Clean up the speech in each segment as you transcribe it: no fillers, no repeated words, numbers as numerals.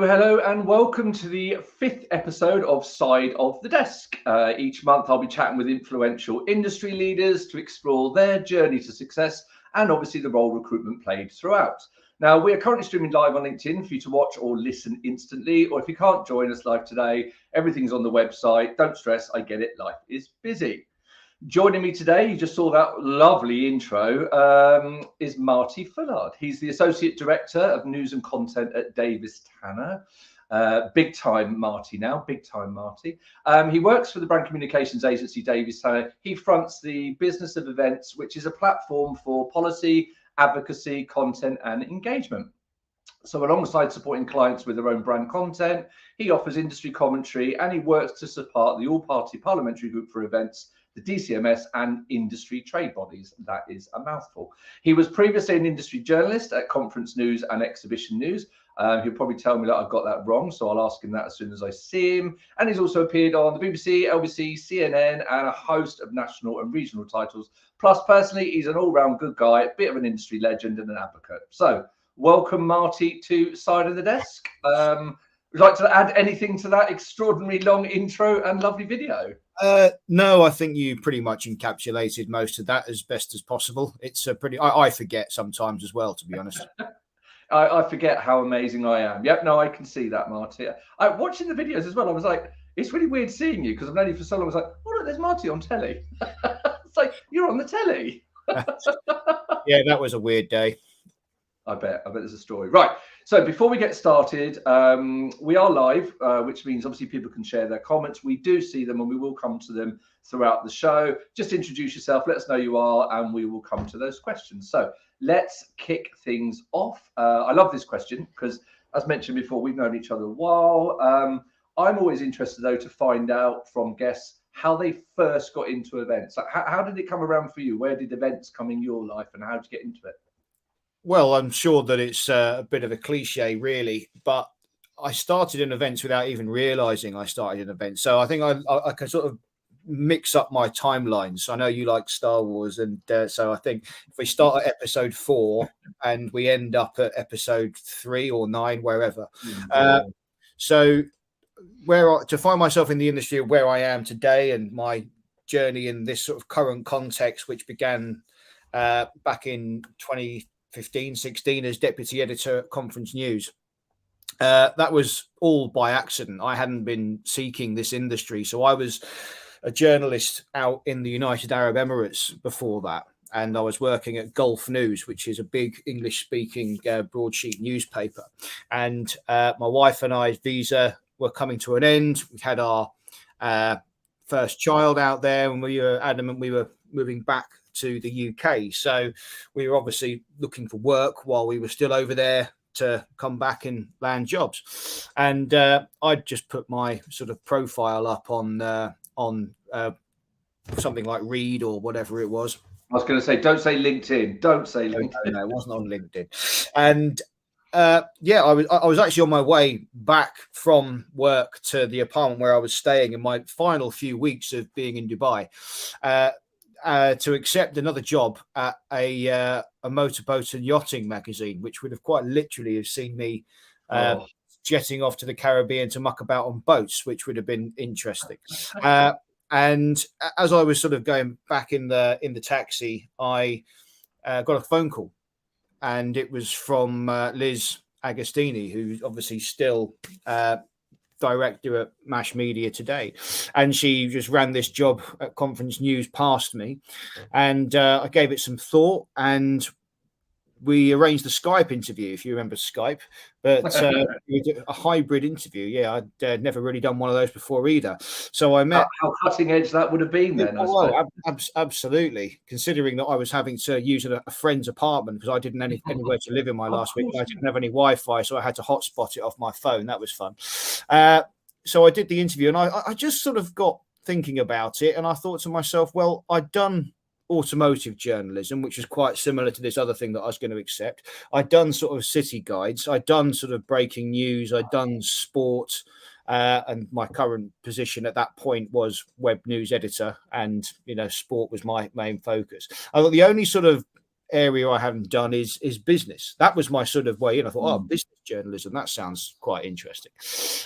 Hello, and welcome to the 5th episode of Side of the Desk. Each month I'll be chatting with influential industry leaders to explore their journey to success and obviously the role recruitment played throughout. Now, we are currently streaming live on LinkedIn for you to watch or listen instantly, or if you can't join us live today, everything's on the website. Don't stress, I get it, life is busy. Joining me today, you just saw that lovely intro, is Marty Fullard. He's the Associate Director of News and Content at Davies Tanner. Big time Marty now, big time Marty. He works for the brand communications agency Davies Tanner. He fronts the Business of Events, which is a platform for policy, advocacy, content and engagement. So alongside supporting clients with their own brand content, he offers industry commentary and he works to support the All-Party Parliamentary Group for events, the DCMS and industry trade bodies. That is a mouthful. He was previously an industry journalist at Conference News and Exhibition News. He'll probably tell me that I've got that wrong, so I'll ask him that as soon as I see him. And he's also appeared on the BBC, LBC, CNN, and a host of national and regional titles. Plus, personally, he's an all-round good guy, a bit of an industry legend and an advocate. So, welcome, Marty, to Side of the Desk. Would you like to add anything to that extraordinary long intro and lovely video? No, I think you pretty much encapsulated most of that as best as possible. It's a pretty. I forget sometimes as well, to be honest. I forget how amazing I am. Yep, no, I can see that, Marty. Watching the videos as well, I was like, it's really weird seeing you because I've known you for so long. I was like, oh, look, there's Marty on telly. It's like, you're on the telly. Yeah, that was a weird day. I bet there's a story. Right. So before we get started, we are live, which means obviously people can share their comments. We do see them and we will come to them throughout the show. Just introduce yourself, let us know who you are, and we will come to those questions. So let's kick things off. I love this question because, as mentioned before, we've known each other a while. I'm always interested, though, to find out from guests how they first got into events. Like, how did it come around for you? Where did events come in your life and how did you get into it? Well, I'm sure that it's a bit of a cliche, really, but I started in events without even realizing I started in events. So I think I can sort of mix up my timelines. I know you like Star Wars, and so I think if we start at episode 4 and we end up at episode 3 or 9, wherever. So to find myself in the industry of where I am today and my journey in this sort of current context, which began back in 2015-16 as deputy editor at Conference News. That was all by accident. I hadn't been seeking this industry. So I was a journalist out in the United Arab Emirates before that. And I was working at Gulf News, which is a big English-speaking broadsheet newspaper. And my wife and I's visa were coming to an end. We had our first child out there, and we were adamant we were moving back to the UK. So we were obviously looking for work while we were still over there to come back and land jobs. And I'd just put my sort of profile up on something like Reed or whatever it was. I was going to say, don't say LinkedIn. Don't say LinkedIn. No, it wasn't on LinkedIn. And I was actually on my way back from work to the apartment where I was staying in my final few weeks of being in Dubai. To accept another job at a motorboat and yachting magazine, which would have quite literally have seen me jetting off to the Caribbean to muck about on boats, which would have been interesting. And as I was sort of going back in the taxi, I got a phone call, and it was from Liz Agostini, who's obviously still director at MASH Media today, and she just ran this job at Conference News past me, and I gave it some thought, and we arranged a Skype interview, if you remember Skype, but we did a hybrid interview. Yeah, I'd never really done one of those before either. So I met. How cutting edge that would have been then? Absolutely. Considering that I was having to use a friend's apartment because I didn't have anywhere to live in my last week. I didn't have any Wi-Fi, so I had to hotspot it off my phone. That was fun. So I did the interview, and I just sort of got thinking about it, and I thought to myself, well, I'd done automotive journalism, which is quite similar to this other thing that I was going to accept. I'd done sort of city guides. I'd done sort of breaking news. I'd done sport. And my current position at that point was web news editor, and, you know, sport was my main focus. I thought the only sort of area I haven't done is business. That was my sort of way in. I thought, business journalism. That sounds quite interesting.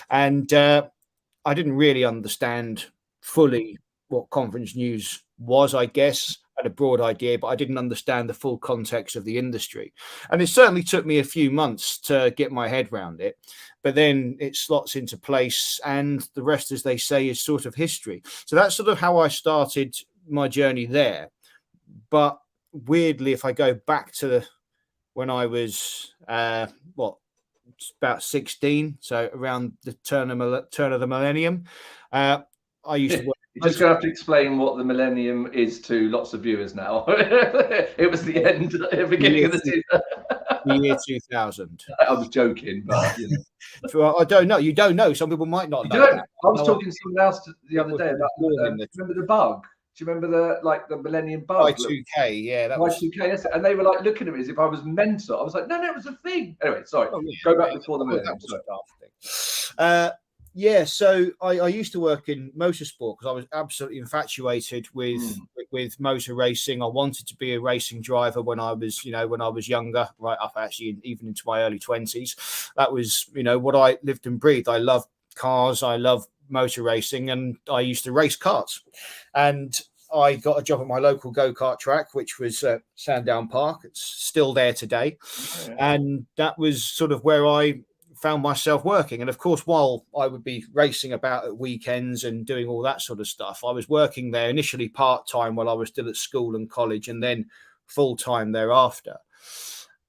And I didn't really understand fully what conference news was, I guess. Had a broad idea, but I didn't understand the full context of the industry. And it certainly took me a few months to get my head around it. But then it slots into place, and the rest, as they say, is sort of history. So that's sort of how I started my journey there. But weirdly, if I go back to when I was about 16, so around the turn of the millennium, I used to work. You're just going to have to explain what the millennium is to lots of viewers now. It was the end, beginning of the year 2000. I was joking, but you know. I don't know. You don't know. Some people might not know. I was talking to someone else the other day about remember the bug. Do you remember the millennium bug? Y2K, yeah, that Y2K, yes. And they were like looking at me as if I was mental. I was like, no, it was a thing. Anyway, sorry. Go back before the millennium. Yeah, so I used to work in motorsport because I was absolutely infatuated with motor racing. I wanted to be a racing driver when I was younger, right up actually even into my early 20s. That was, what I lived and breathed. I love cars, I love motor racing, and I used to race karts. And I got a job at my local go-kart track, which was Sandown Park. It's still there today. Oh, yeah. And that was sort of where I found myself working. And of course, while I would be racing about at weekends and doing all that sort of stuff, I was working there initially part-time while I was still at school and college, and then full-time thereafter.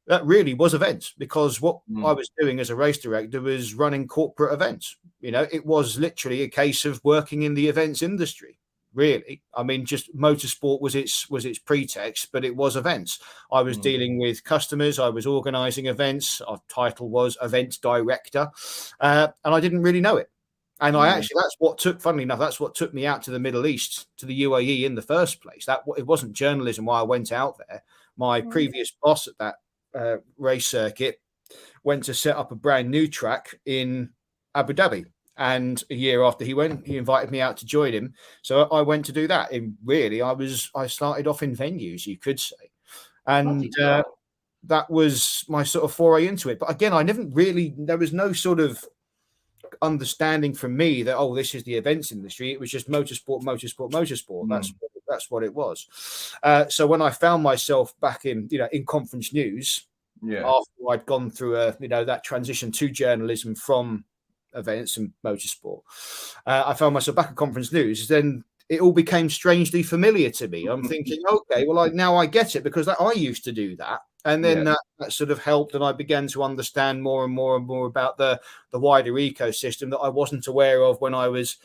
That really was events, because what I was doing as a race director was running corporate events. It was literally a case of working in the events industry. Really, I mean, just motorsport was its pretext, but it was events. I was dealing with customers. I was organising events. Our title was events director, and I didn't really know it. And that's what took me out to the Middle East, to the UAE in the first place. It wasn't journalism why I went out there. My previous boss at that race circuit went to set up a brand new track in Abu Dhabi. And a year after he went, he invited me out to join him. So I went to do that. And really, I started off in venues, you could say. And that was my sort of foray into it. But again, there was no sort of understanding from me that, this is the events industry. It was just motorsport. That's what it was. So when I found myself back in conference news, after I'd gone through that transition to journalism from events and motorsport, I found myself back at conference news. Then it all became strangely familiar to me. I'm thinking, okay, well, now I get it, because I used to do that. And then that sort of helped, and I began to understand more and more and more about the wider ecosystem that I wasn't aware of when I was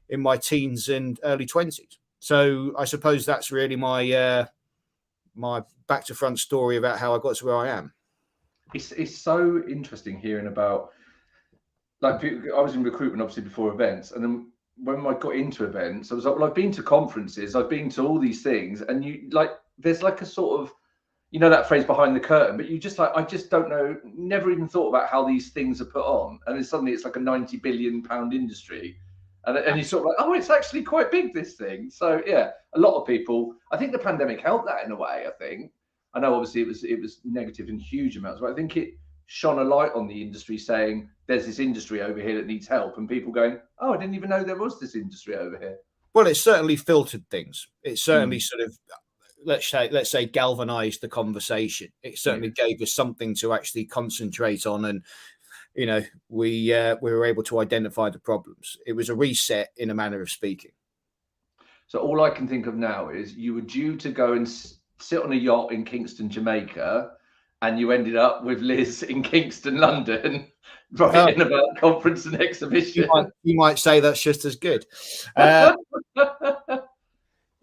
in my teens and early 20s. So I suppose that's really my my back to front story about how I got to where I am. It's so interesting hearing about, like, I was in recruitment obviously before events, and then when I got into events, I was like, well, I've been to conferences, I've been to all these things, and there's like a sort of, that phrase behind the curtain, but I just don't know, never even thought about how these things are put on, and then suddenly it's like a £90 billion industry, and you're sort of like, it's actually quite big, this thing. So yeah, a lot of people, I think the pandemic helped that in a way. I know obviously it was negative in huge amounts, but I think it shone a light on the industry, saying there's this industry over here that needs help, and people going, I didn't even know there was this industry over here. Well, it certainly filtered things. It certainly sort of, let's say galvanized the conversation. It certainly gave us something to actually concentrate on, and we were able to identify the problems. It was a reset, in a manner of speaking. So all I can think of now is you were due to go and sit on a yacht in Kingston, Jamaica, and you ended up with Liz in Kingston, London, writing about conference and exhibition. You might say that's just as good.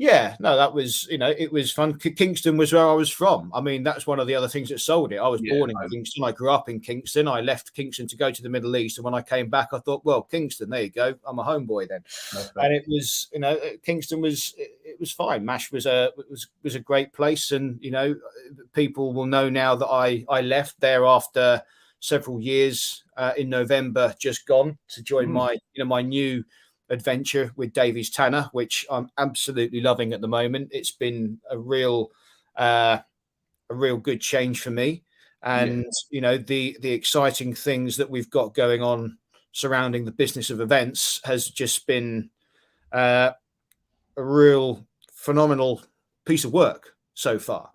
Yeah, no, that was, it was fun. Kingston was where I was from. I mean, that's one of the other things that sold it. I was born in Kingston. I grew up in Kingston. I left Kingston to go to the Middle East. And when I came back, I thought, well, Kingston, there you go. I'm a homeboy then. Okay. And it was, Kingston was, it was fine. MASH was a great place. And, people will know now that I left there after several years in November, just gone to join my new adventure with Davies Tanner, which I'm absolutely loving at the moment. It's been a real good change for me. and the exciting things that we've got going on surrounding the business of events has just been a real phenomenal piece of work so far,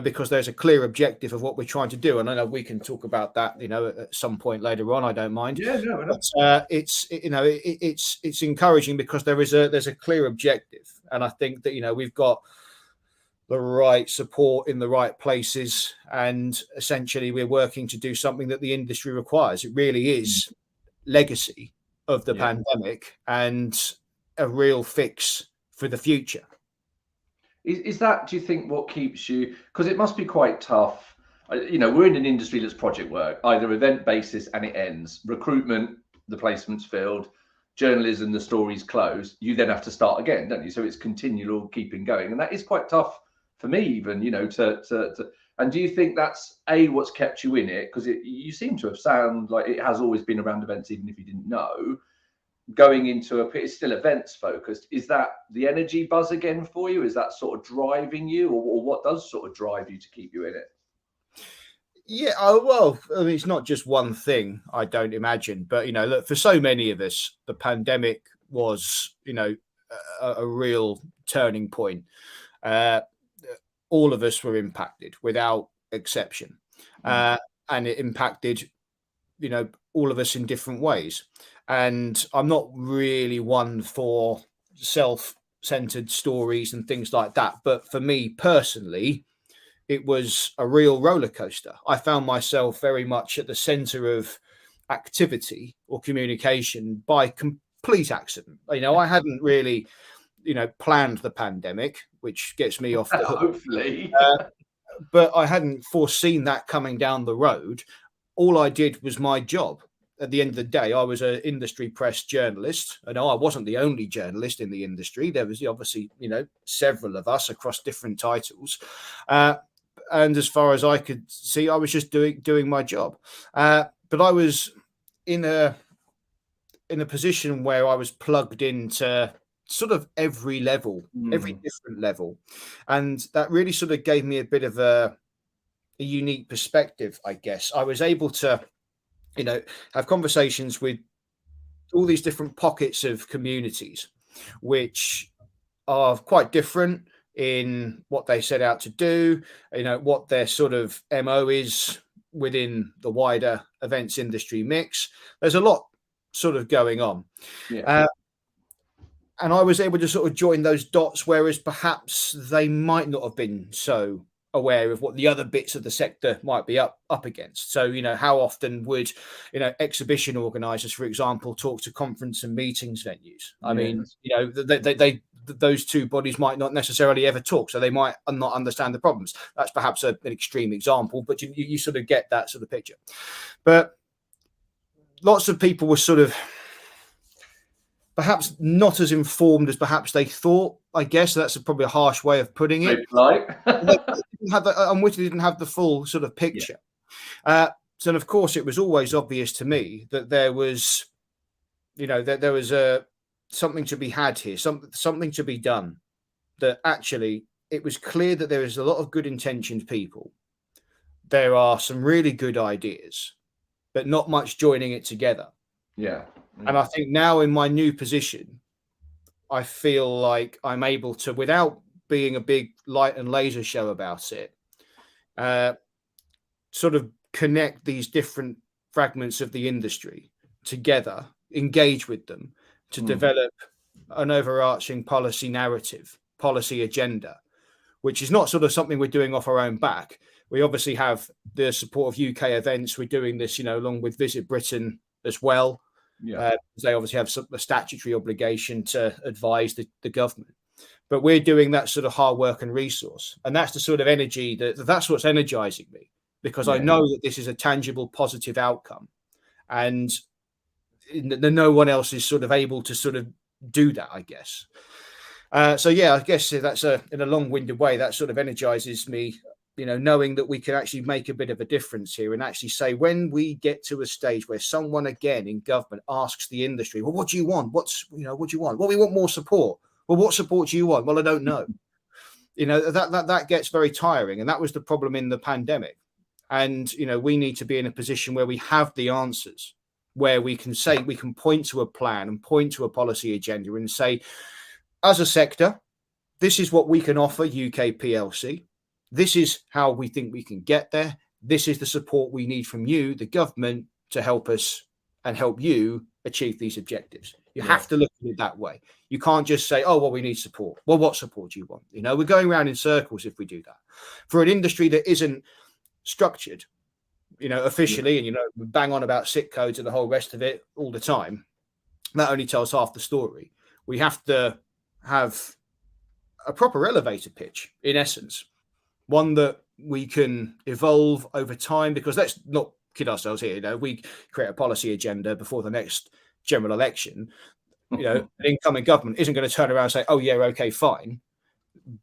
because there's a clear objective of what we're trying to do. And I know we can talk about that, at some point later on. I don't mind. Yeah, no. But it's encouraging because there's a clear objective, and I think that we've got the right support in the right places, and essentially we're working to do something that the industry requires. It really is legacy of the pandemic and a real fix for the future. Is that, do you think, what keeps you? Because it must be quite tough. We're in an industry that's project work, either event basis and it ends. Recruitment, the placement's filled. Journalism, the story's closed. You then have to start again, don't you? So it's continual keeping going, and that is quite tough for me, even. And do you think that's what's kept you in it? Because you seem to have sound like it has always been around events, even if you didn't know. Going into it's still events focused. Is that the energy buzz again for you? Is that sort of driving you, or what does sort of drive you to keep you in it? Yeah, well, I mean, it's not just one thing, I don't imagine, but look, for so many of us, the pandemic was a real turning point. All of us were impacted without exception, and it impacted all of us in different ways. And I'm not really one for self-centered stories and things like that. But for me personally, it was a real roller coaster. I found myself very much at the center of activity or communication by complete accident. I hadn't really, planned the pandemic, which gets me off the hook. Hopefully. But I hadn't foreseen that coming down the road. All I did was my job. At the end of the day, I was an industry press journalist. I know I wasn't the only journalist in the industry. There was obviously, several of us across different titles. And as far as I could see, I was just doing my job. But I was in a position where I was plugged into sort of every level, every different level. And that really sort of gave me a bit of a unique perspective, I guess. I was able to have conversations with all these different pockets of communities, which are quite different in what they set out to do, what their sort of MO is within the wider events industry mix. There's a lot sort of going on. Yeah. And I was able to sort of join those dots, whereas perhaps they might not have been so aware of what the other bits of the sector might be up against. So, how often would, exhibition organisers, for example, talk to conference and meetings venues? I mean, they those two bodies might not necessarily ever talk, so they might not understand the problems. That's perhaps an extreme example, but you sort of get that sort of picture. But lots of people were sort of perhaps not as informed as perhaps they thought. I guess that's probably a harsh way of putting it. Unwittingly didn't have the full sort of picture. Yeah. So, of course, it was always obvious to me that there was, there was something to be had here, something to be done. That actually, it was clear that there is a lot of good intentioned people. There are some really good ideas, but not much joining it together. Yeah. And I think now in my new position, I feel like I'm able to, without being a big light and laser show about it, sort of connect these different fragments of the industry together, engage with them to develop an overarching policy narrative, policy agenda, which is not sort of something we're doing off our own back. We obviously have the support of UK events. We're doing this, along with Visit Britain as well. Yeah. They obviously have a statutory obligation to advise the government, but we're doing that sort of hard work and resource, and that's the sort of energy that's what's energizing me, because I know that this is a tangible, positive outcome, and no one else is sort of able to sort of do that, I guess. So I guess that's in a long-winded way that sort of energizes me. Knowing that we can actually make a bit of a difference here, and actually say, when we get to a stage where someone again in government asks the industry, well, what do you want? What do you want? Well, we want more support. Well, what support do you want? Well, I don't know. That gets very tiring. And that was the problem in the pandemic. And, we need to be in a position where we have the answers, where we can say, we can point to a plan and point to a policy agenda and say, as a sector, this is what we can offer UK PLC. This is how we think we can get there. This is the support we need from you, the government, to help us and help you achieve these objectives. You have to look at it that way. You can't just say, oh, well, we need support. Well, what support do you want? We're going around in circles if we do that. For an industry that isn't structured, officially, and, we bang on about sick codes and the whole rest of it all the time, that only tells half the story. We have to have a proper elevator pitch, in essence, one that we can evolve over time, because let's not kid ourselves here. We create a policy agenda before the next general election. An incoming government isn't going to turn around and say, oh, yeah, okay, fine.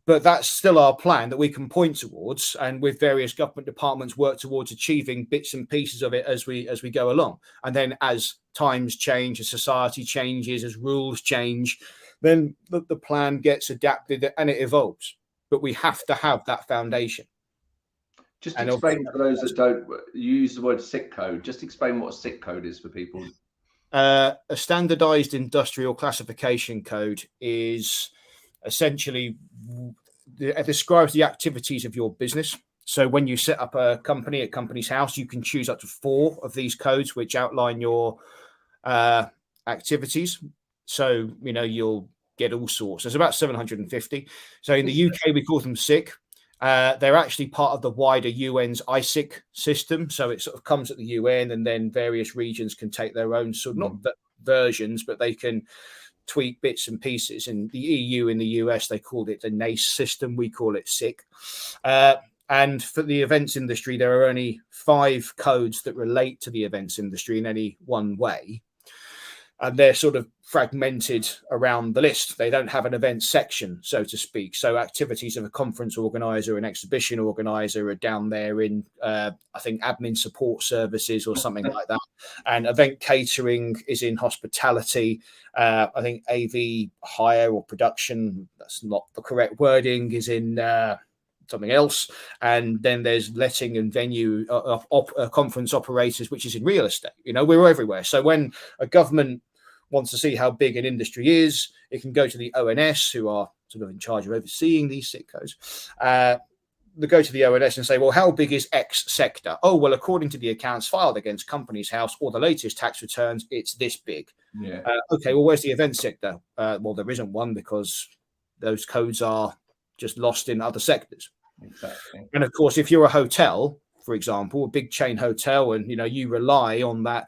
But that's still our plan that we can point towards, and with various government departments work towards achieving bits and pieces of it as we go along. And then as times change, as society changes, as rules change, then the plan gets adapted and it evolves. But we have to have that foundation. Just explain for those that don't use the word sick code. Just explain what a sick code is for people. A standardized industrial classification code is essentially, it describes the activities of your business. So when you set up a company at Companies House, you can choose up to 4 of these codes which outline your activities. So, you'll get all sorts. There's about 750. So in the UK, we call them SIC. They're actually part of the wider UN's ISIC system. So it sort of comes at the UN, and then various regions can take their own not versions, but they can tweak bits and pieces. In the EU, in the US, they called it the NACE system. We call it SIC. And for the events industry, there are only 5 codes that relate to the events industry in any one way. And they're sort of fragmented around the list. They don't have an event section, so to speak. So activities of a conference organizer, an exhibition organizer are down there in, I think, admin support services or something like that. And event catering is in hospitality. I think AV hire or production, that's not the correct wording, is in something else. And then there's letting and venue conference operators, which is in real estate. We're everywhere. So when a government wants to see how big an industry is, it can go to the ONS, who are sort of in charge of overseeing these sick codes. They go to the ONS and say, well, how big is X sector? Oh, well, according to the accounts filed against Companies House or the latest tax returns, it's this big. Yeah. Okay, well, where's the event sector? Well, there isn't one, because those codes are just lost in other sectors. Exactly. And of course, if you're a hotel, for example, a big chain hotel, and you rely on that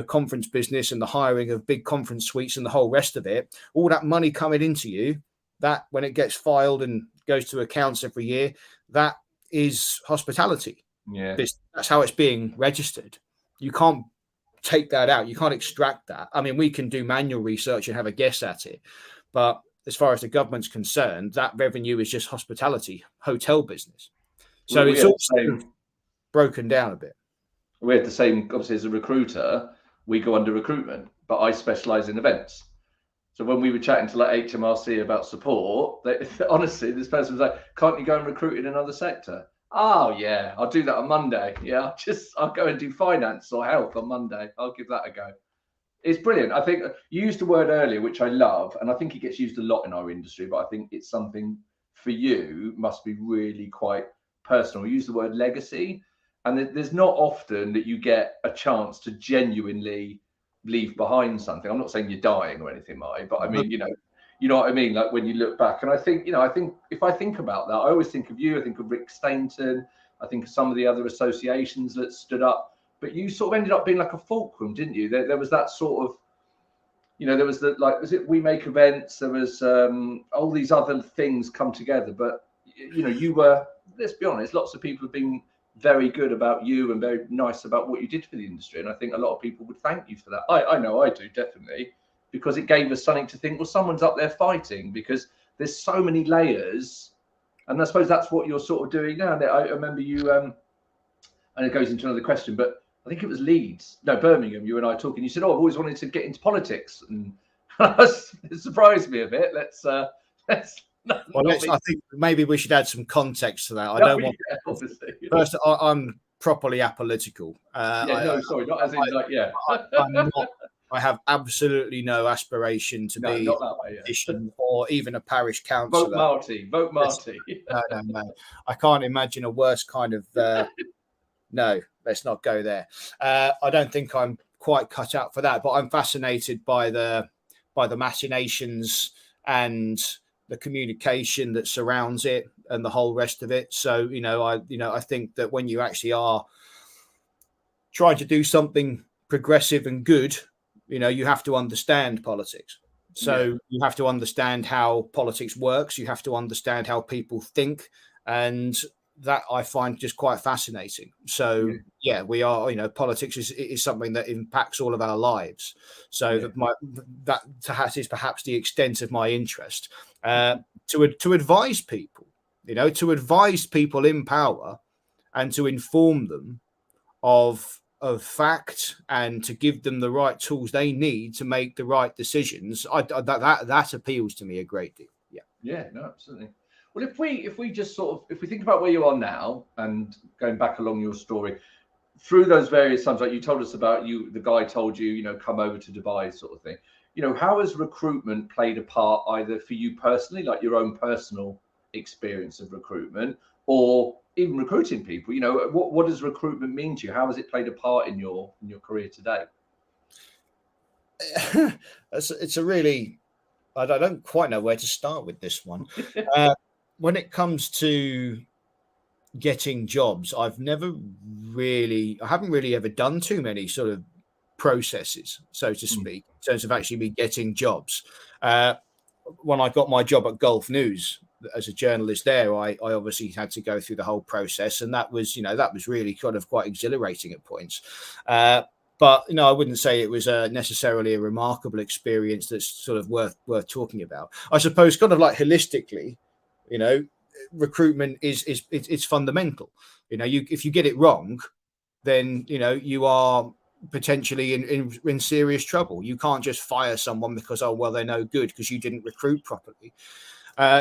conference business and the hiring of big conference suites and the whole rest of it, all that money coming into you, that when it gets filed and goes to accounts every year, that is hospitality. Yeah. That's how it's being registered. You can't take that out. You can't extract that. I mean, we can do manual research and have a guess at it, but as far as the government's concerned, that revenue is just hospitality, hotel business. So it's also broken down a bit. We had the same, obviously, as a recruiter, we go under recruitment, but I specialise in events. So when we were chatting to like HMRC about support, honestly, this person was like, can't you go and recruit in another sector? Oh, yeah, I'll do that on Monday. Yeah, I'll go and do finance or health on Monday. I'll give that a go. It's brilliant. I think you used a word earlier, which I love, and I think it gets used a lot in our industry, but I think it's something for you must be really quite personal. You use the word legacy. And there's not often that you get a chance to genuinely leave behind something. I'm not saying you're dying or anything, Mike, but I mean, you know what I mean? Like when you look back, and I think if I think about that, I always think of you, I think of Rick Stainton, I think of some of the other associations that stood up, but you sort of ended up being like a fulcrum, didn't you? There was that sort of, there was was it We Make Events? There was all these other things come together, but you were, let's be honest, lots of people have been very good about you and very nice about what you did for the industry. And I think a lot of people would thank you for that. I know I do, definitely, because it gave us something to think, well, someone's up there fighting, because there's so many layers. And I suppose that's what you're sort of doing now. I remember you, and it goes into another question, but I think it was Birmingham, you and I talking, you said, oh, I've always wanted to get into politics. And it surprised me a bit. Let's well, I think maybe we should add some context to that. I don't want. Obviously. First, I'm properly apolitical. Sorry, not as in like, yeah. I'm not. I have absolutely no aspiration to be not that a way, yeah. politician or even a parish councillor. Vote Marty. No. I can't imagine a worse kind of. No, let's not go there. I don't think I'm quite cut out for that, but I'm fascinated by the machinations and the communication that surrounds it and the whole rest of it. So, I think that when you actually are trying to do something progressive and good, you have to understand politics. So you have to understand how politics works. You have to understand how people think. And that I find just quite fascinating. So we are, politics is something that impacts all of our lives. So that is perhaps the extent of my interest. To advise people, to advise people in power and to inform them of fact and to give them the right tools they need to make the right decisions. That appeals to me a great deal. Yeah, no, absolutely. Well, if we just if we think about where you are now and going back along your story through those various times, like you told us about the guy told you, come over to Dubai sort of thing, how has recruitment played a part either for you personally, like your own personal experience of recruitment, or even recruiting people? What does recruitment mean to you? How has it played a part in your career today? It's a really, I don't quite know where to start with this one. When it comes to getting jobs, I haven't really ever done too many sort of processes, so to speak, in terms of actually me getting jobs. When I got my job at Gulf News as a journalist there, I obviously had to go through the whole process, and that was really kind of quite exhilarating at points. But I wouldn't say it was necessarily a remarkable experience that's sort of worth talking about. I suppose, kind of like holistically, recruitment is fundamental. If you get it wrong, then you are potentially in serious trouble. You can't just fire someone because they're no good because you didn't recruit properly.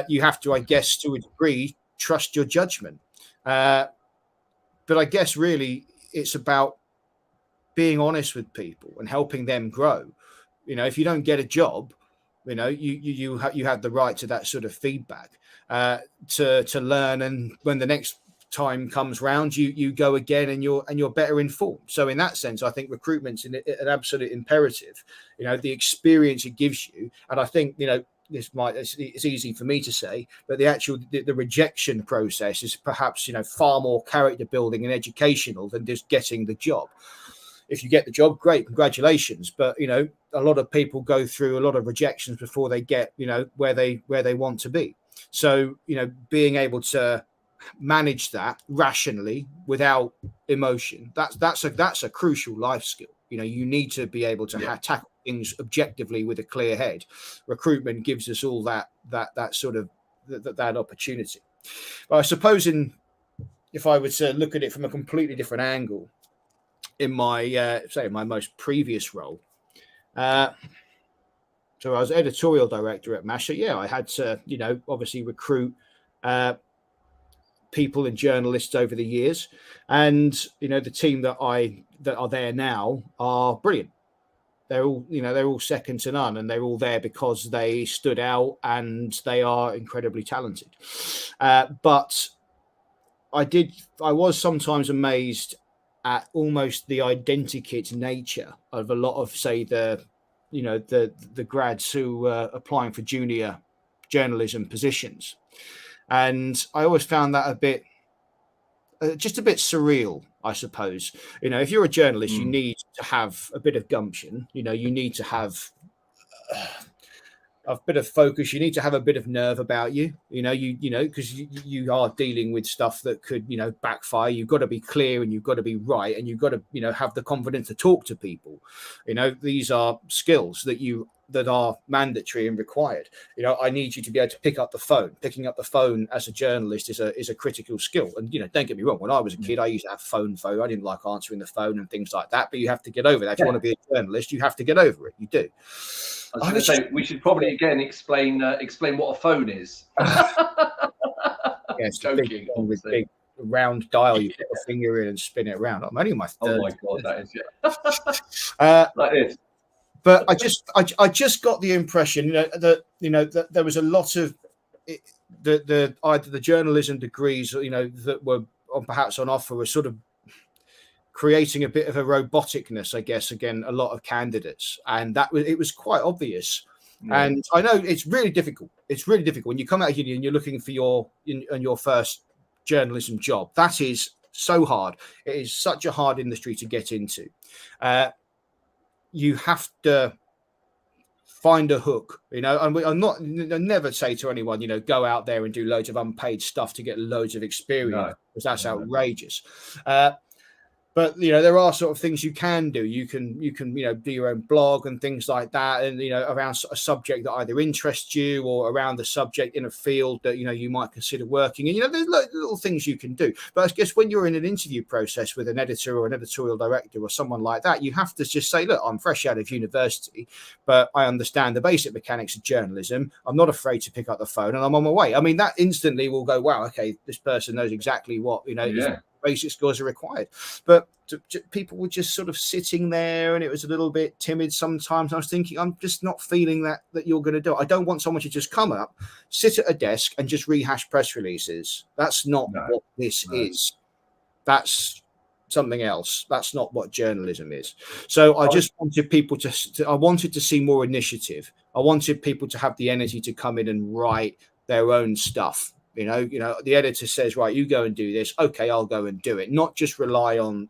You have to, I guess, to a degree, trust your judgment. But I guess really it's about being honest with people and helping them grow. If you don't get a job, you have the right to that sort of feedback to learn, and when the next time comes round, you go again and you're better informed. So in that sense, I think recruitment's an absolute imperative. The experience it gives you, and I think it's easy for me to say, but the rejection process is perhaps far more character building and educational than just getting the job. If you get the job, great, congratulations. But a lot of people go through a lot of rejections before they get where they want to be. So being able to manage that rationally without emotion, that's a crucial life skill. You need to be able to tackle things objectively with a clear head. Recruitment gives us all that sort of that opportunity. But I suppose if I were to look at it from a completely different angle, in my my most previous role, so I was editorial director at Masha. I had to obviously recruit people and journalists over the years, and the team that are there now are brilliant. They're all second to none, and they're all there because they stood out and they are incredibly talented. But I was sometimes amazed at almost the identikit nature of a lot of, say, the grads who are applying for junior journalism positions. And I always found that just a bit surreal, I suppose. If you're a journalist, you need to have a bit of gumption. You need to have a bit of focus. You need to have a bit of nerve about you, because you are dealing with stuff that could, backfire. You've got to be clear and you've got to be right, and you've got to, have the confidence to talk to people. These are skills that are mandatory and required. I need you to be able to pick up the phone. Picking up the phone as a journalist is a critical skill. And don't get me wrong, when I was a kid, I used to have phone. I didn't like answering the phone and things like that. But you have to get over that. If you want to be a journalist, you have to get over it. You do. I was going to say we should probably again explain what a phone is. Yes, joking. With round dial you put a finger in and spin it around. I'm only on my third. Oh my God, that is like this. But I just got the impression, that there was a lot of either the journalism degrees, that were perhaps on offer were sort of creating a bit of a roboticness, I guess, again, a lot of candidates, and it was quite obvious. Yeah. And I know it's really difficult. It's really difficult when you come out of uni and you're looking for your first journalism job. That is so hard. It is such a hard industry to get into. You have to find a hook, and I never say to anyone, go out there and do loads of unpaid stuff to get loads of experience, because that's outrageous. But there are sort of things you can do. You can do your own blog and things like that, and around a subject that either interests you or around the subject in a field that you might consider working in. There's little things you can do. But I guess when you're in an interview process with an editor or an editorial director or someone like that, you have to just say, look, I'm fresh out of university, but I understand the basic mechanics of journalism. I'm not afraid to pick up the phone, and I'm on my way. I mean, that instantly will go, wow, okay, this person knows exactly what basic skills are required. But people were just sort of sitting there, and it was a little bit timid sometimes. I was thinking, I'm just not feeling that you're going to do it. I don't want someone to just come up, sit at a desk and just rehash press releases. That's not what this is. That's something else. That's not what journalism is. So I just wanted people I wanted to see more initiative. I wanted people to have the energy to come in and write their own stuff. The editor says, right, you go and do this. Okay, I'll go and do it. Not just rely on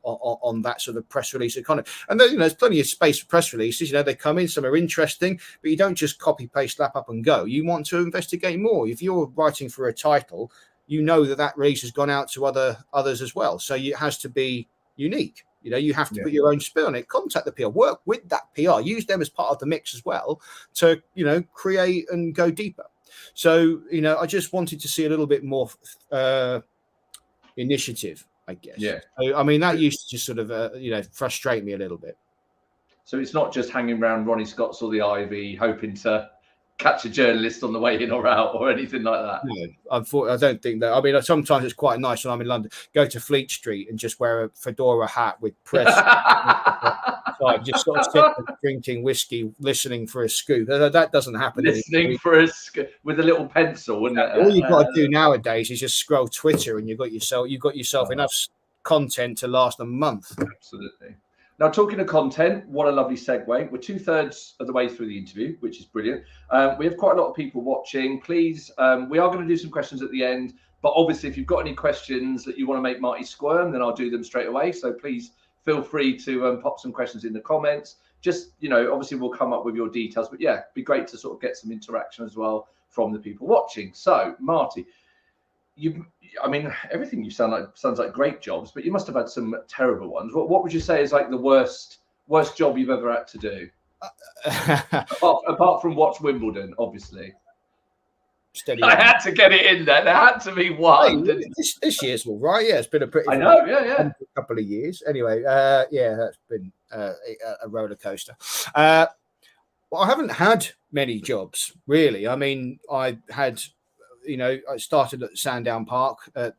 that sort of press release economy. And there's plenty of space for press releases. They come in, some are interesting, but you don't just copy, paste, slap up and go. You want to investigate more. If you're writing for a title, that release has gone out to others as well. So it has to be unique. You have to put your own spin on it. Contact the PR, work with that PR, use them as part of the mix as well to, create and go deeper. So, I just wanted to see a little bit more initiative, I guess. Yeah. So, I mean, that used to just sort of, frustrate me a little bit. So it's not just hanging around Ronnie Scott's or the Ivy, hoping to catch a journalist on the way in or out or anything like that. No, I don't think that. I mean, sometimes it's quite nice when I'm in London, go to Fleet Street and just wear a fedora hat with press. So I just sort of sit drinking whiskey, listening for a scoop. That doesn't happen. Listening for a scoop with a little pencil, wouldn't it? All you've got to do nowadays is just scroll Twitter, and you've got yourself enough content to last a month. Absolutely. Now, talking of content, what a lovely segue. We're 2/3 of the way through the interview, which is brilliant. We have quite a lot of people watching. Please, we are going to do some questions at the end, but obviously, if you've got any questions that you want to make Marty squirm, then I'll do them straight away. So please feel free to pop some questions in the comments. Just, obviously, we'll come up with your details. But yeah, it'd be great to sort of get some interaction as well from the people watching. So, Marty, everything you sounds like great jobs, but you must have had some terrible ones. What would you say is like the worst job you've ever had to do? apart from watch Wimbledon, obviously. Steady. I had to get it in there. There had to be one. Hey, this year's all right. Yeah, it's been a pretty. Couple of years. Anyway, that's been a roller coaster. Well, I haven't had many jobs really. I mean, I had. I started at Sandown Park at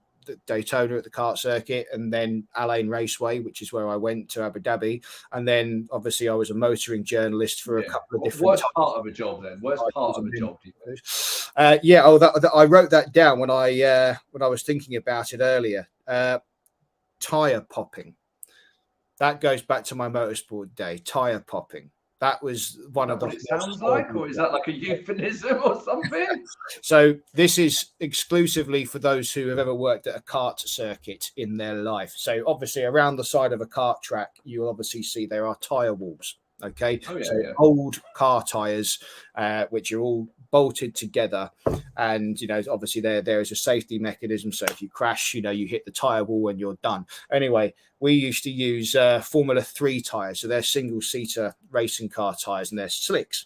Daytona at the kart circuit, and then Al Ain Raceway, which is where I went to Abu Dhabi. And then obviously I was a motoring journalist for a couple of different. Worst part of a job then? Worst part of a job? I wrote that down when I was thinking about it earlier. Tire popping. That goes back to my motorsport day. Tire popping. That was one of the. It sounds like, or is that like a euphemism or something? So this is exclusively for those who have ever worked at a kart circuit in their life. So obviously, around the side of a kart track, you will obviously see there are tire walls. Okay, old car tires, which are all bolted together, and obviously there is a safety mechanism. So if you crash, you hit the tire wall and you're done. Anyway, we used to use Formula 3 tires, so they're single-seater racing car tires, and they're slicks.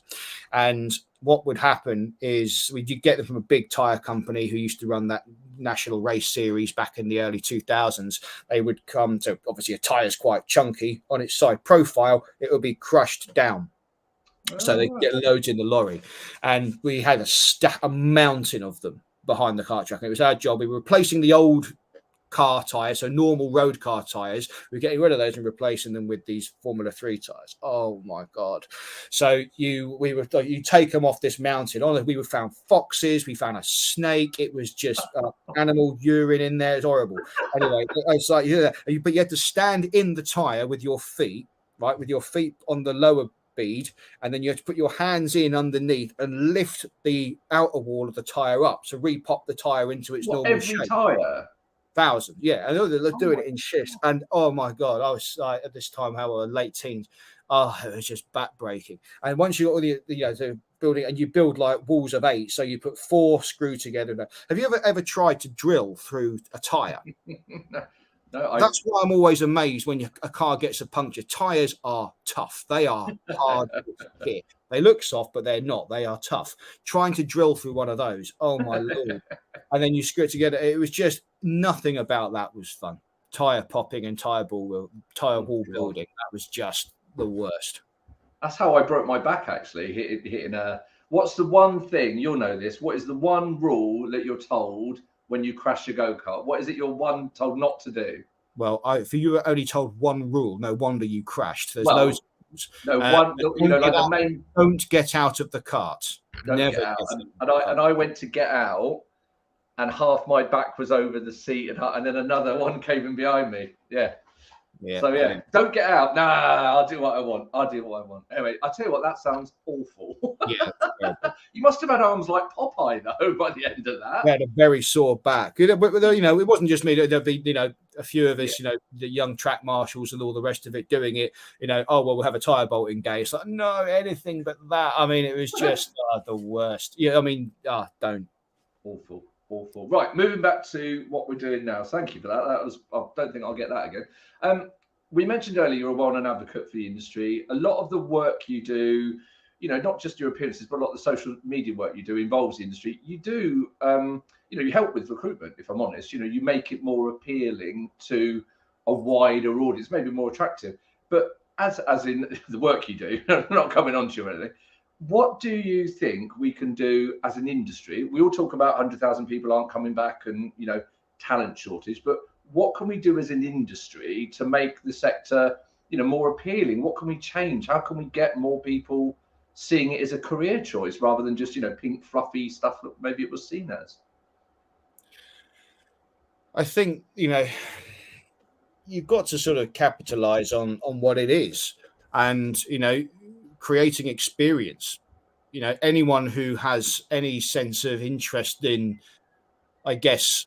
And what would happen is you'd get them from a big tire company who used to run that national race series back in the early 2000s. They would come to, obviously a tire's quite chunky on its side profile, it would be crushed down. So they get loads in the lorry, and we had a mountain of them behind the kart track. And it was our job. We were replacing the old car tires, so normal road car tires. We're getting rid of those and replacing them with these Formula 3 tires. Oh my God. So you take them off this mountain. We found foxes, we found a snake. It was just animal urine in there. It's horrible. Anyway, it's like, yeah, but you had to stand in the tire with your feet, right, with your feet on the lower bead, and then you have to put your hands in underneath and lift the outer wall of the tire up to repop the tire into its normal shape. Every tire? 1,000, yeah. I know they're doing it in shifts, and oh my God, I was at this time, late teens. Oh, it was just backbreaking. And once you got all the building, and you build like walls of 8, so you put 4 screw together. Have you ever tried to drill through a tire? No, that's why I'm always amazed when a car gets a puncture. Tires are tough. They are hard to hit. They look soft, but they're not. They are tough. Trying to drill through one of those, oh my Lord. And then you screw it together. It was just nothing about that was fun. Tire popping and tire wall building. That was just the worst. That's how I broke my back, actually, hitting a... What's the one thing, you'll know this, what is the one rule that you're told when you crash your go-kart? What is it you're told not to do? Well, if you were only told one rule, no wonder you crashed. There's loads of rules. No, like the main... Don't get out of the cart. Never get out. And I went to get out, and half my back was over the seat, and then another one came in behind me. Yeah. So don't get out. Nah, I'll do what I want. Anyway, I tell you what, that sounds awful. Yeah. You must have had arms like Popeye though by the end of that. We had a very sore back. But it wasn't just me. There'd be a few of us, the young track marshals and all the rest of it doing it. Oh well, we'll have a tire bolting day. It's like no, anything but that. I mean, it was just the worst. Yeah, I mean, don't. Awful. Right, moving back to what we're doing now. Thank you for that. I don't think I'll get that again. We mentioned earlier you're a well-known advocate for the industry. A lot of the work you do, not just your appearances, but a lot of the social media work you do involves the industry. You do, you help with recruitment, if I'm honest. You make it more appealing to a wider audience, maybe more attractive. But as in the work you do, not coming on to you or anything, what do you think we can do as an industry? We all talk about 100,000 people aren't coming back and, talent shortage, but what can we do as an industry to make the sector, more appealing? What can we change? How can we get more people seeing it as a career choice rather than just, pink, fluffy stuff that maybe it was seen as? I think, you've got to sort of capitalize on what it is and, creating experience. Anyone who has any sense of interest in, I guess,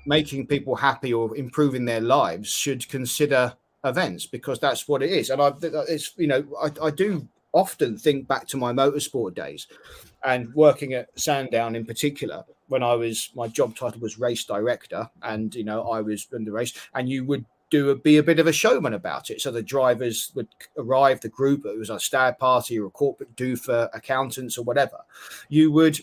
making people happy or improving their lives should consider events, because that's what it is. And I do often think back to my motorsport days and working at Sandown in particular, when my job title was race director, and I was in the race, and you would be a bit of a showman about it. So the drivers would arrive, the group, it was a stag party or a corporate do for accountants or whatever. You would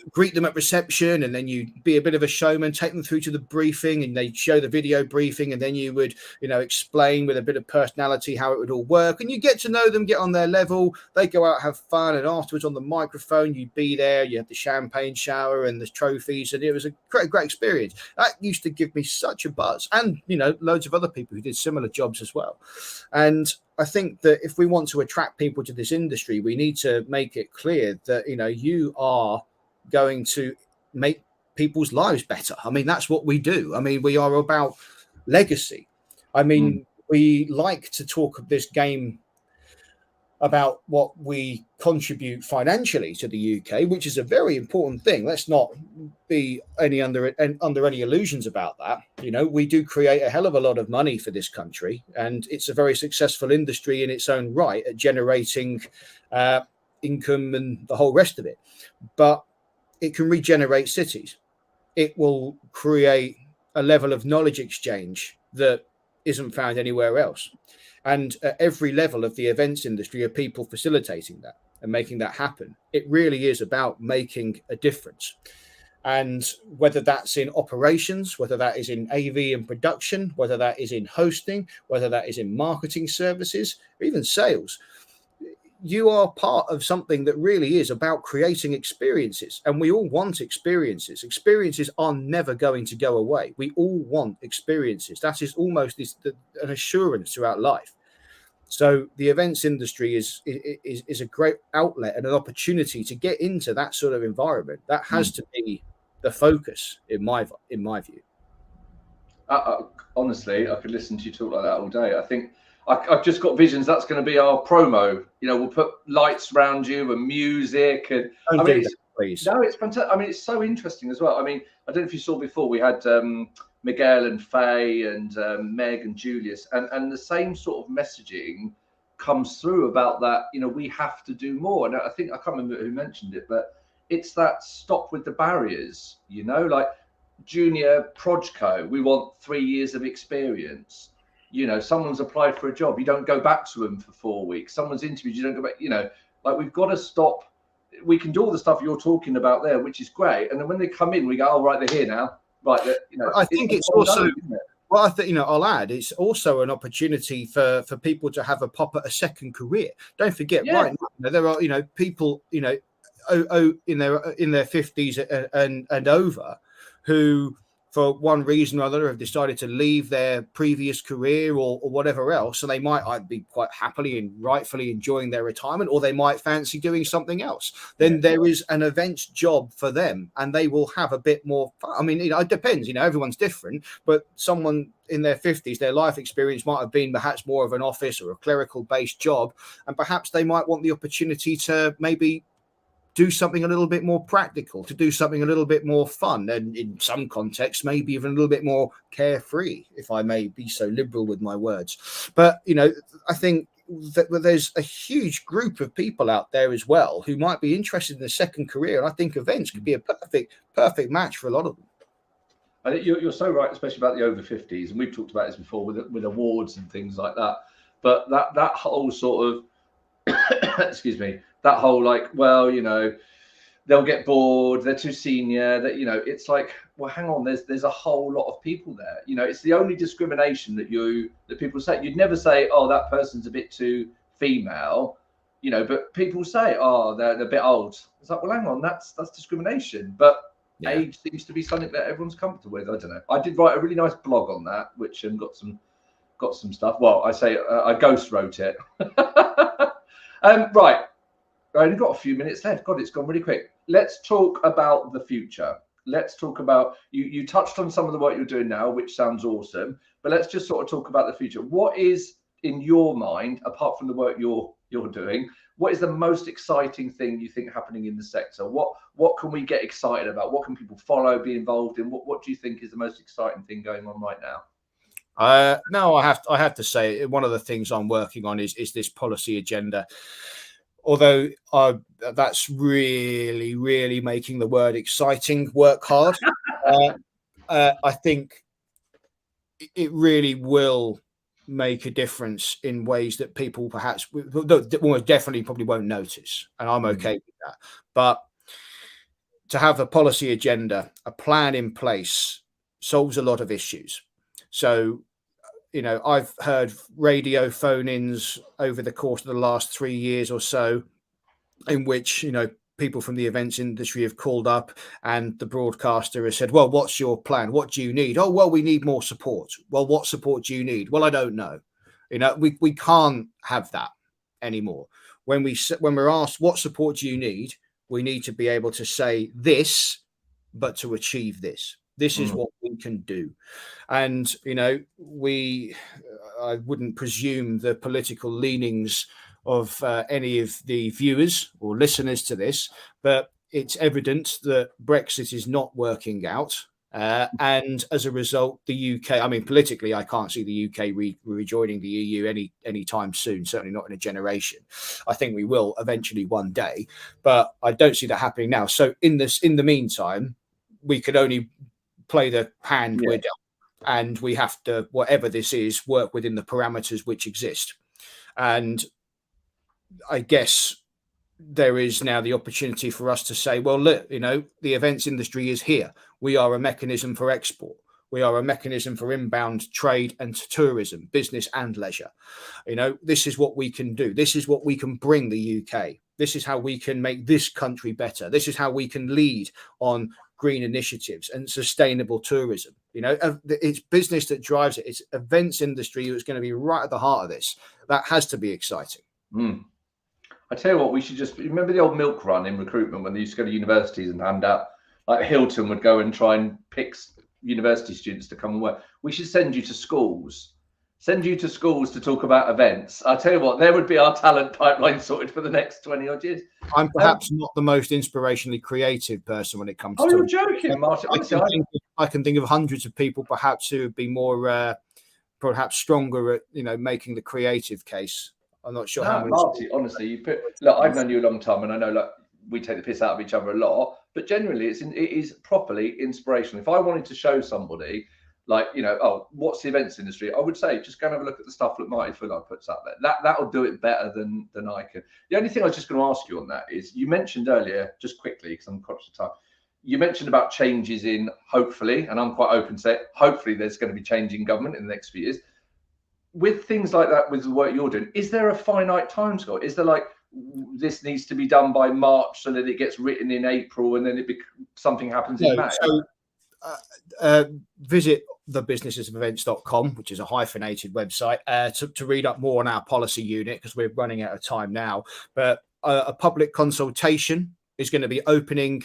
greet them at reception, and then you'd be a bit of a showman, take them through to the briefing, and they'd show the video briefing, and then you would, explain with a bit of personality how it would all work, and you get to know them, get on their level. They go out, have fun, and afterwards on the microphone, you'd be there, you had the champagne shower and the trophies, and it was a great experience. That used to give me such a buzz, and, loads of other people who did similar jobs as well. And I think that if we want to attract people to this industry, we need to make it clear that, you are going to make people's lives better. I mean, that's what we do. I mean, we are about legacy. I mean, we like to talk of this game about what we contribute financially to the UK, which is a very important thing. Let's not be under any illusions about that. We do create a hell of a lot of money for this country, and it's a very successful industry in its own right at generating income and the whole rest of it. But it can regenerate cities. It will create a level of knowledge exchange that isn't found anywhere else. And at every level of the events industry are people facilitating that and making that happen. It really is about making a difference. And whether that's in operations, whether that is in AV and production, whether that is in hosting, whether that is in marketing services, or even sales, you are part of something that really is about creating experiences, and we all want experiences. Experiences are never going to go away. We all want experiences. That is almost an assurance throughout life. So the events industry is a great outlet and an opportunity to get into that sort of environment. That has to be the focus in my view. Honestly, I could listen to you talk like that all day. I think I've just got visions. That's going to be our promo. You know, we'll put lights around you and music. And please. No, it's fantastic. I mean, it's so interesting as well. I mean, I don't know if you saw before, we had Miguel and Faye and Meg and Julius, and the same sort of messaging comes through about that. You know, we have to do more. And I think, I can't remember who mentioned it, but it's that stop with the barriers. You know, like junior Progco, we want 3 years of experience. You know, someone's applied for a job, you don't go back to them for 4 weeks. Someone's interviewed, you don't go back. You know, like, we've got to stop. We can do all the stuff you're talking about there, which is great. And then when they come in, we go, oh, right, they're here now. Right. You know, I think it's also, well, I think, you know, I'll add, it's also an opportunity for people to have a second career. Don't forget, right now, there are, you know, people, you know, in their 50s and over, who for one reason or other have decided to leave their previous career or whatever else. So they might be quite happily and rightfully enjoying their retirement, or they might fancy doing something else. Then there is an events job for them, and they will have a bit more fun. I mean, you know, it depends, you know, everyone's different, but someone in their 50s, their life experience might have been perhaps more of an office or a clerical based job. And perhaps they might want the opportunity to maybe do something a little bit more practical, to do something a little bit more fun, and in some contexts, maybe even a little bit more carefree, if I may be so liberal with my words. But, you know, I think that there's a huge group of people out there as well who might be interested in a second career. And I think events could be a perfect match for a lot of them. I think you're so right, especially about the over 50s. And we've talked about this before with awards and things like that. But that whole sort of, excuse me, that whole, like, well, you know, they'll get bored, they're too senior, that, you know, it's like, well, hang on, there's a whole lot of people there. You know, it's the only discrimination that people say. You'd never say, oh, that person's a bit too female, you know, but people say, oh, they're a bit old. It's like, well, hang on, that's discrimination. But age seems to be something that everyone's comfortable with. I don't know. I did write a really nice blog on that, which got some stuff. Well, I say I ghost wrote it. Right. I only got a few minutes left. God, it's gone really quick. Let's talk about the future. Let's talk about, you touched on some of the work you're doing now, which sounds awesome, but let's just sort of talk about the future. What is, in your mind, apart from the work you're doing, what is the most exciting thing you think happening in the sector? What can we get excited about? What can people follow, be involved in? What do you think is the most exciting thing going on right now? No, I have to say, one of the things I'm working on is this policy agenda. Although that's really, really making the word exciting work hard. I think it really will make a difference in ways that people perhaps definitely probably won't notice. And I'm okay with that. But to have a policy agenda, a plan in place, solves a lot of issues. So, you know, I've heard radio phone-ins over the course of the last 3 years or so, in which, you know, people from the events industry have called up and the broadcaster has said, well, what's your plan? What do you need? Oh, well, we need more support. Well, what support do you need? Well, I don't know. You know, we can't have that anymore. When we're asked, what support do you need? We need to be able to say this, but to achieve this. This is what we can do. And, you know, I wouldn't presume the political leanings of any of the viewers or listeners to this, but it's evident that Brexit is not working out. And as a result, the UK, I mean, politically, I can't see the UK rejoining the EU anytime soon, certainly not in a generation. I think we will eventually one day, but I don't see that happening now. So in the meantime, we can only play the hand we're dealt, and we have to, whatever this is, work within the parameters which exist. And I guess there is now the opportunity for us to say, well, look, you know, the events industry is here. We are a mechanism for export. We are a mechanism for inbound trade and tourism, business and leisure. This is what we can do. This is what we can bring the UK. This is how we can make this country better. This is how we can lead on green initiatives and sustainable tourism. It's business that drives it. It's events industry that's going to be right at the heart of this. That has to be exciting. I tell you what, we should just remember the old milk run in recruitment when they used to go to universities and hand out, like Hilton would go and try and pick university students to come and work. We should send you to schools to talk about events. I tell you what, there would be our talent pipeline sorted for the next 20 odd years. I'm perhaps not the most inspirationally creative person when it comes to. You're joking, Martin. I can think of hundreds of people perhaps who would be more, perhaps stronger at making the creative case. I'm not sure how many. Marty, honestly, look, I've known you a long time, and I know we take the piss out of each other a lot, but generally it is properly inspirational. If I wanted to show somebody, what's the events industry, I would say just go and have a look at the stuff that Marty Fullard puts out there. That'll do it better than I can. The only thing I was just going to ask you on that is, you mentioned earlier, just quickly because I'm conscious of time, you mentioned about changes in, hopefully, and I'm quite open to it, hopefully there's going to be change in government in the next few years. With things like that, with the work you're doing, is there a finite timescale? Is there this needs to be done by March so that it gets written in April and then something happens in May? So visit thebusinessesofevents.com, which is a hyphenated website, to read up more on our policy unit, because we're running out of time now. But a public consultation is going to be opening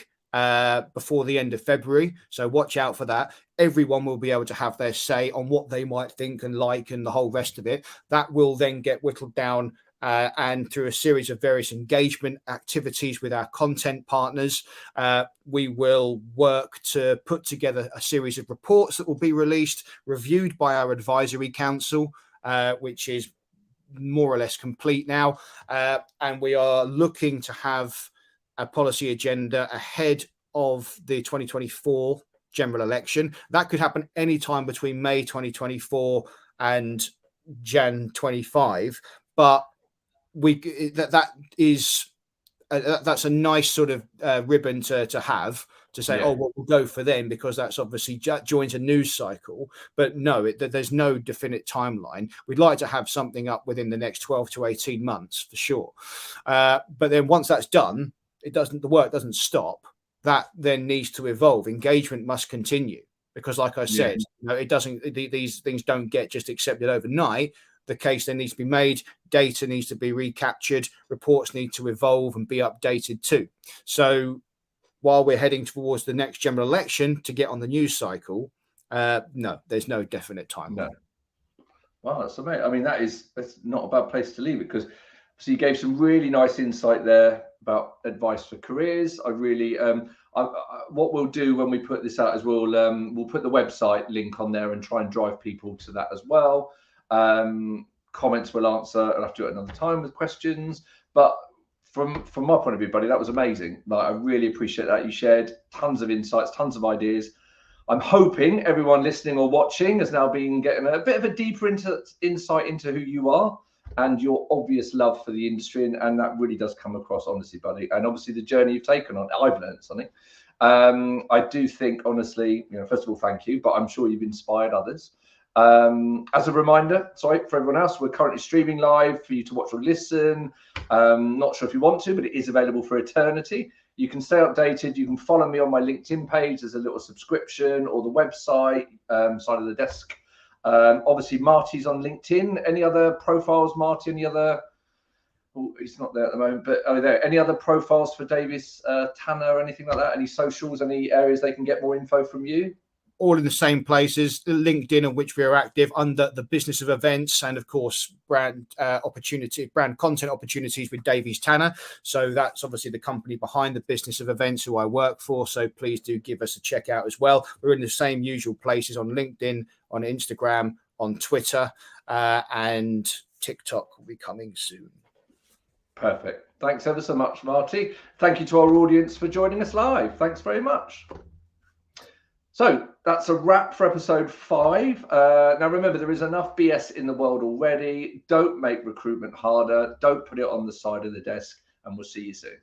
before the end of February, so watch out for that. Everyone will be able to have their say on what they might think and like and the whole rest of it. That will then get whittled down and through a series of various engagement activities with our content partners. We will work to put together a series of reports that will be released, reviewed by our advisory council, which is more or less complete now, and we are looking to have a policy agenda ahead of the 2024 general election. That could happen any time between May 2024 and Jan 25, but that's a nice sort of ribbon to have, to say, we'll go for them, because that's obviously joins a news cycle. But no, there's no definite timeline. We'd like to have something up within the next 12 to 18 months for sure. But then once that's done, the work doesn't stop. That then needs to evolve. Engagement must continue, because, like I said, it doesn't. These things don't get just accepted overnight. The case then needs to be made. Data needs to be recaptured. Reports need to evolve and be updated too. So, while we're heading towards the next general election to get on the news cycle, no, there's no definite timeline. No. Wow, that's amazing. I mean, that's not a bad place to leave it, because so you gave some really nice insight there about advice for careers. I really, what we'll do when we put this out is we'll put the website link on there and try and drive people to that as well. Comments we'll answer. I'll have to do it another time with questions. But from my point of view, buddy, that was amazing. I really appreciate that. You shared tons of insights, tons of ideas. I'm hoping everyone listening or watching has now been getting a bit of a deeper insight into who you are and your obvious love for the industry, and that really does come across, honestly, buddy. And obviously the journey you've taken on, I've learned something. I do think, honestly, first of all, thank you, but I'm sure you've inspired others. As a reminder, for everyone else, we're currently streaming live for you to watch or listen. Not sure if you want to, but it is available for eternity. You can stay updated. You can follow me on my LinkedIn page. There's a little subscription, or the website, side of the desk. Obviously, Marty's on LinkedIn. Any other profiles, Marty? Any other? Oh, he's not there at the moment, but are there any other profiles for Davies Tanner or anything like that? Any socials? Any areas they can get more info from you? All in the same places, LinkedIn, on which we are active under the Business of Events, and of course brand content opportunities with Davies Tanner. So that's obviously the company behind the Business of Events, who I work for. So please do give us a check out as well. We're in the same usual places on LinkedIn, on Instagram, on Twitter, and TikTok will be coming soon. Perfect. Thanks ever so much, Marty. Thank you to our audience for joining us live. Thanks very much. So that's a wrap for episode 5. Now, remember, there is enough BS in the world already. Don't make recruitment harder. Don't put it on the side of the desk, and we'll see you soon.